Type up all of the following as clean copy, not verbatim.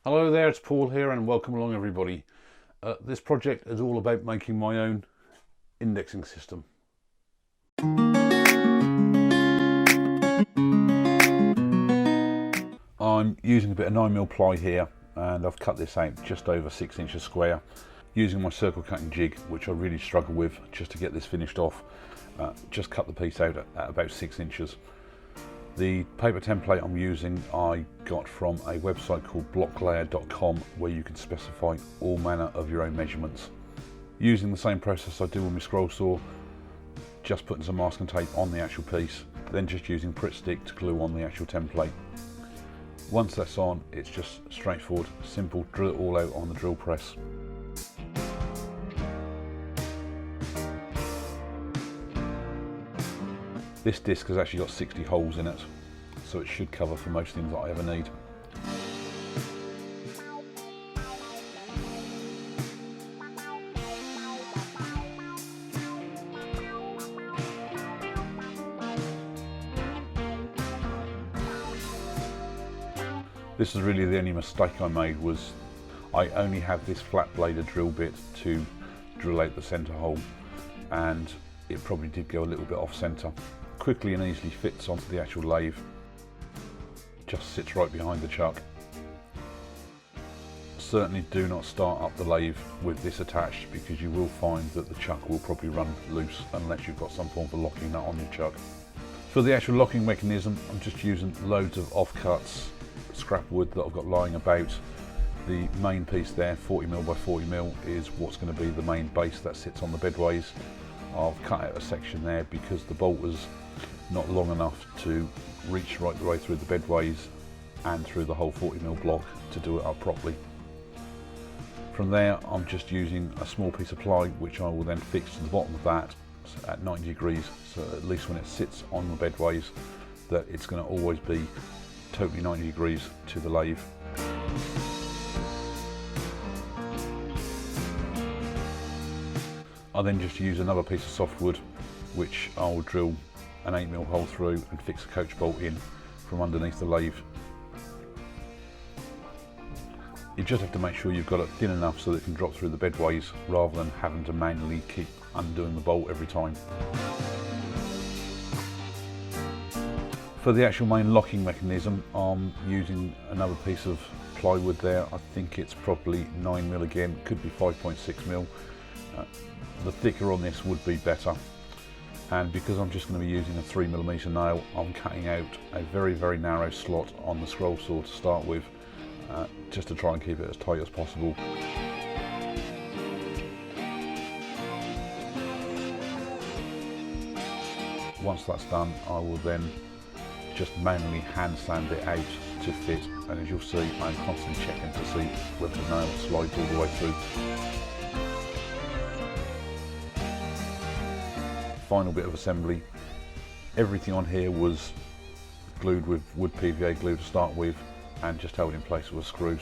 Hello there, it's Paul here and welcome along everybody. This project is all about making my own indexing system. I'm using a bit of 9mm ply here and I've cut this out just over 6 inches square using my circle cutting jig, which I really struggle with just to get this finished off. Just cut the piece out at about 6 inches. The paper template I'm using I got from a website called blocklayer.com, where you can specify all manner of your own measurements. Using the same process I do with my scroll saw, just putting some masking tape on the actual piece, then just using Pritt stick to glue on the actual template. Once that's on, it's just straightforward, simple, drill it all out on the drill press. This disc has actually got 60 holes in it, so it should cover for most things that I ever need. This is really the only mistake I made, was I only have this flat bladed drill bit to drill out the centre hole, and it probably did go a little bit off centre. Quickly and easily fits onto the actual lathe, just sits right behind the chuck. Certainly do not start up the lathe with this attached, because you will find that the chuck will probably run loose unless you've got some form of locking nut on your chuck. For the actual locking mechanism, I'm just using loads of offcuts, scrap wood that I've got lying about. The main piece there, 40mm by 40mm, is what's going to be the main base that sits on the bedways. I've cut out a section there because the bolt was not long enough to reach right the way through the bedways and through the whole 40mm block to do it up properly. From there, I'm just using a small piece of ply, which I will then fix to the bottom of that at 90 degrees, so at least when it sits on the bedways, that it's going to always be totally 90 degrees to the lathe. I then just use another piece of softwood, which I will drill an 8mm hole through and fix a coach bolt in from underneath the lathe. You just have to make sure you've got it thin enough so that it can drop through the bedways, rather than having to manually keep undoing the bolt every time. For the actual main locking mechanism, I'm using another piece of plywood there. I think it's probably 9mm again, could be 5.6mm. The thicker on this would be better, and because I'm just going to be using a 3mm nail, I'm cutting out a very narrow slot on the scroll saw to start with, just to try and keep it as tight as possible. Once that's done, I will then just manually hand sand it out to fit, and as you'll see, I'm constantly checking to see whether the nail slides all the way through. Final bit of assembly. Everything on here was glued with wood PVA glue to start with, and just held in place with screws.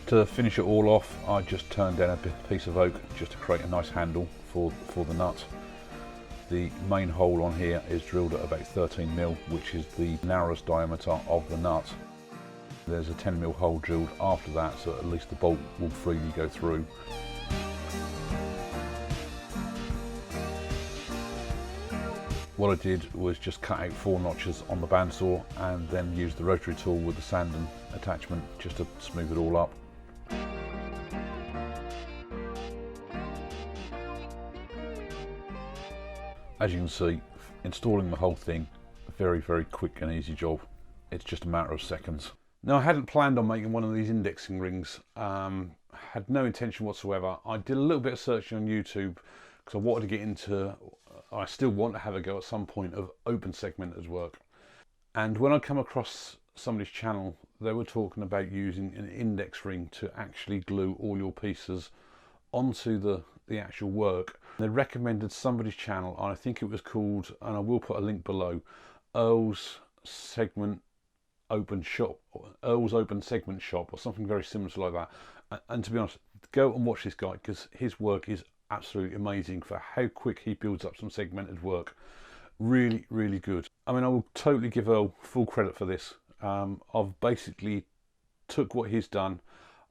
To finish it all off, I just turned down a piece of oak just to create a nice handle for the nut. The main hole on here is drilled at about 13mm, which is the narrowest diameter of the nut. There's a 10mm hole drilled after that, so at least the bolt will freely go through. What I did was just cut out 4 notches on the bandsaw and then use the rotary tool with the sanding attachment just to smooth it all up. As you can see, installing the whole thing, very quick and easy job. It's just a matter of seconds. Now, I hadn't planned on making one of these indexing rings, had no intention whatsoever. I did a little bit of searching on YouTube because I wanted to get into, I still want to have a go at some point, of open segmented work. And when I come across somebody's channel, they were talking about using an index ring to actually glue all your pieces onto the actual work. They recommended somebody's channel, and I think it was called, and I will put a link below, Earl's Open Segment Shop, or something very similar to like that. And to be honest, go and watch this guy, because his work is absolutely amazing for how quick he builds up some segmented work. Really, really good. I mean, I will totally give Earl full credit for this. I've basically took what he's done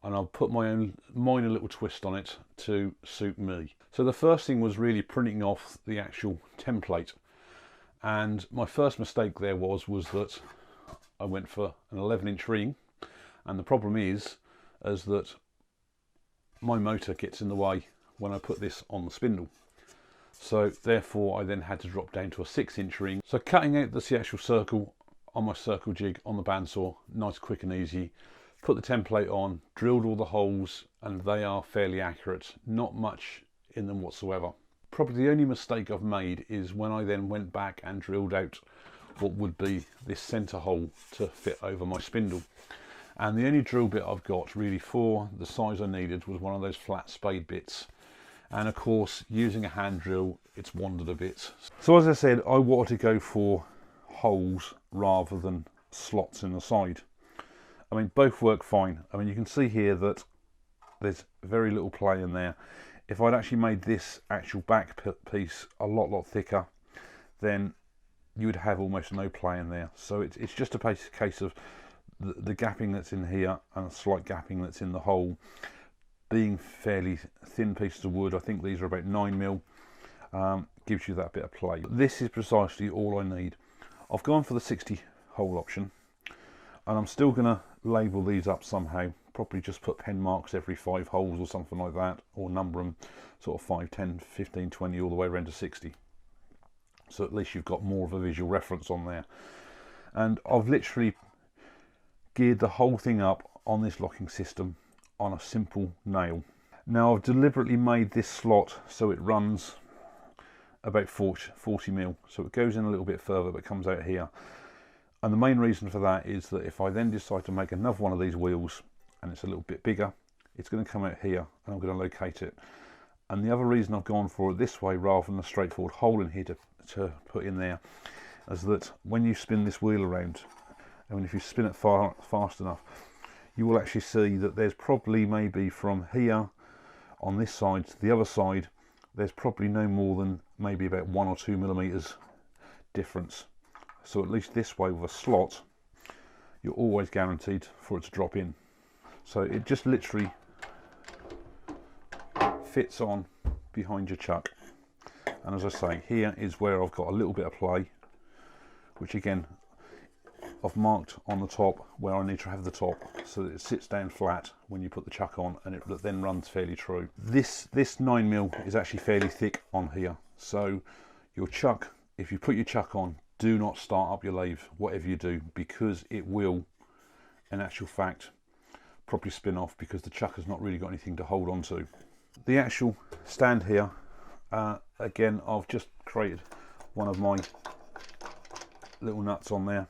and I've put my own minor little twist on it to suit me. So the first thing was really printing off the actual template. And my first mistake there was that I went for an 11-inch ring. And the problem is that my motor gets in the way when I put this on the spindle. So therefore I then had to drop down to a 6-inch ring. So cutting out the actual circle on my circle jig on the bandsaw, nice, quick and easy. Put the template on, drilled all the holes, and they are fairly accurate. Not much in them whatsoever. Probably the only mistake I've made is when I then went back and drilled out what would be this center hole to fit over my spindle. And the only drill bit I've got really for the size I needed was one of those flat spade bits. And of course, using a hand drill, it's wandered a bit. So as I said, I wanted to go for holes rather than slots in the side. I mean, both work fine. I mean, you can see here that there's very little play in there. If I'd actually made this actual back piece a lot thicker, then you would have almost no play in there. So it's just a case of the gapping that's in here and a slight gapping that's in the hole being fairly thin pieces of wood. I think these are about 9mm, gives you that bit of play. This is precisely all I need. I've gone for the 60 hole option, and I'm still going to label these up somehow. Probably just put pen marks every 5 holes or something like that, or number them sort of 5, 10, 15, 20 all the way around to 60. So at least you've got more of a visual reference on there. And I've literally geared the whole thing up on this locking system on a simple nail. Now I've deliberately made this slot so it runs about 40mm, so it goes in a little bit further but comes out here. And the main reason for that is that if I then decide to make another one of these wheels and it's a little bit bigger, it's going to come out here and I'm going to locate it. And the other reason I've gone for it this way rather than a straightforward hole in here to put in there is that when you spin this wheel around, I mean, if you spin it fast enough, you will actually see that there's probably maybe from here on this side to the other side, there's probably no more than maybe about 1 or 2mm difference. So at least this way with a slot, you're always guaranteed for it to drop in. So it just literally fits on behind your chuck. And as I say, here is where I've got a little bit of play, which again, I've marked on the top where I need to have the top so that it sits down flat when you put the chuck on, and it then runs fairly true. This 9mm is actually fairly thick on here, so your chuck, if you put your chuck on, do not start up your lathe, whatever you do, because it will, in actual fact, probably spin off because the chuck has not really got anything to hold on to. The actual stand here, again, I've just created one of my little nuts on there.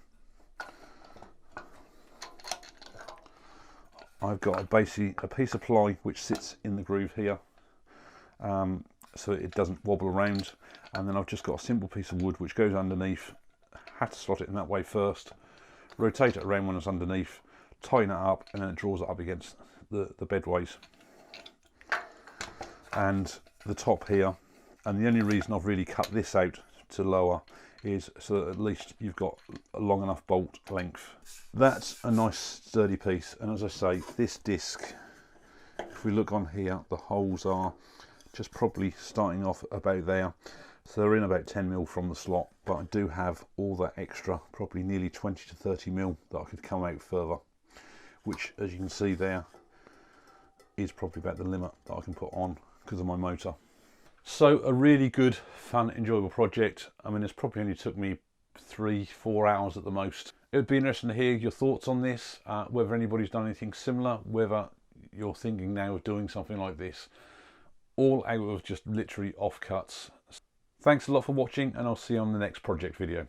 I've got basically a piece of ply which sits in the groove here, so it doesn't wobble around, and then I've just got a simple piece of wood which goes underneath. Had to slot it in that way first, rotate it around when it's underneath, tighten it up, and then it draws it up against the bedways and the top here. And the only reason I've really cut this out to lower is so that at least you've got a long enough bolt length. That's a nice sturdy piece, and as I say, this disc, if we look on here, the holes are just probably starting off about there, so they're in about 10mm from the slot, but I do have all that extra, probably nearly 20 to 30mm that I could come out further, which, as you can see there, is probably about the limit that I can put on because of my motor. So a really good, fun, enjoyable project. I mean, it's probably only took me 3-4 hours at the most. It would be interesting to hear your thoughts on this, whether anybody's done anything similar, whether you're thinking now of doing something like this, all out of just literally offcuts. Thanks a lot for watching, and I'll see you on the next project video.